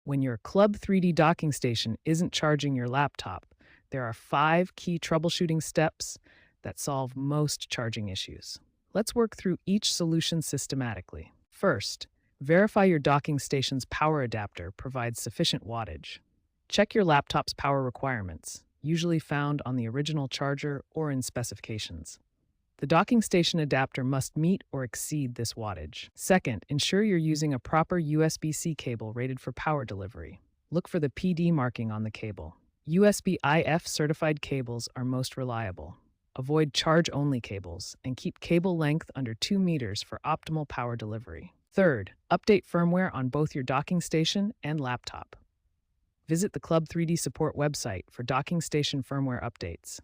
When your Club 3D docking station isn't charging your laptop, there are 5 key troubleshooting steps that solve most charging issues. Let's work through each solution systematically. First, verify your docking station's power adapter provides sufficient wattage. Check your laptop's power requirements, usually found on the original charger or in specifications. The docking station adapter must meet or exceed this wattage. Second, ensure you're using a proper USB-C cable rated for power delivery. Look for the PD marking on the cable. USB-IF certified cables are most reliable. Avoid charge-only cables and keep cable length under 2 meters for optimal power delivery. Third, update firmware on both your docking station and laptop. Visit the Club 3D support website for docking station firmware updates.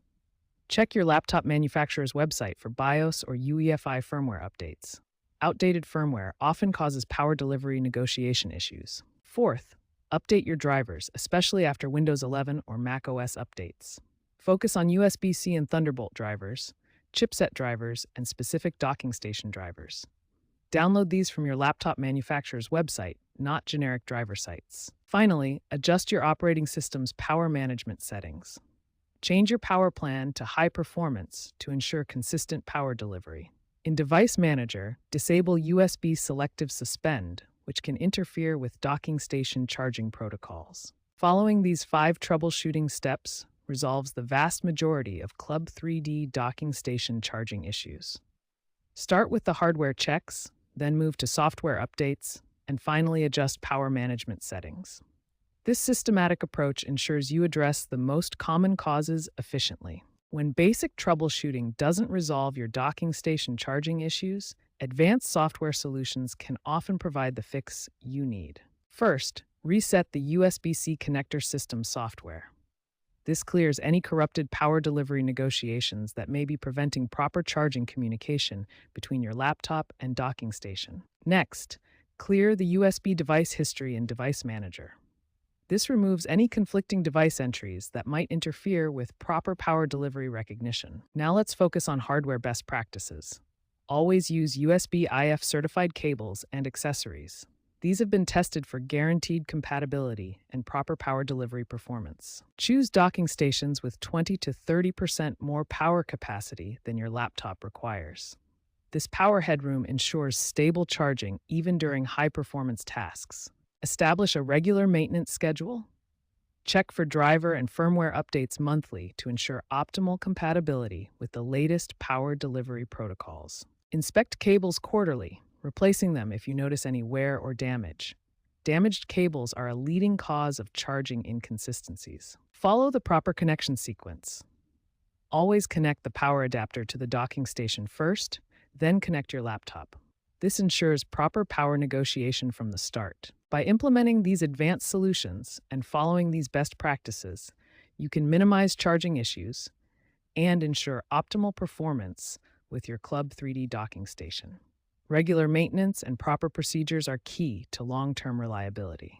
Check your laptop manufacturer's website for BIOS or UEFI firmware updates. Outdated firmware often causes power delivery negotiation issues. Fourth, update your drivers, especially after Windows 11 or Mac OS updates. Focus on USB-C and Thunderbolt drivers, chipset drivers, and specific docking station drivers. Download these from your laptop manufacturer's website, not generic driver sites. Finally, adjust your operating system's power management settings. Change your power plan to high performance to ensure consistent power delivery. In Device Manager, disable USB Selective Suspend, which can interfere with docking station charging protocols. Following these 5 troubleshooting steps resolves the vast majority of Club 3D docking station charging issues. Start with the hardware checks, then move to software updates, and finally adjust power management settings. This systematic approach ensures you address the most common causes efficiently. When basic troubleshooting doesn't resolve your docking station charging issues, advanced software solutions can often provide the fix you need. First, reset the USB-C connector system software. This clears any corrupted power delivery negotiations that may be preventing proper charging communication between your laptop and docking station. Next, clear the USB device history in Device Manager. This removes any conflicting device entries that might interfere with proper power delivery recognition. Now let's focus on hardware best practices. Always use USB-IF certified cables and accessories. These have been tested for guaranteed compatibility and proper power delivery performance. Choose docking stations with 20 to 30% more power capacity than your laptop requires. This power headroom ensures stable charging even during high-performance tasks. Establish a regular maintenance schedule. Check for driver and firmware updates monthly to ensure optimal compatibility with the latest power delivery protocols. Inspect cables quarterly, replacing them if you notice any wear or damage. Damaged cables are a leading cause of charging inconsistencies. Follow the proper connection sequence. Always connect the power adapter to the docking station first, then connect your laptop. This ensures proper power negotiation from the start. By implementing these advanced solutions and following these best practices, you can minimize charging issues and ensure optimal performance with your Club 3D docking station. Regular maintenance and proper procedures are key to long-term reliability.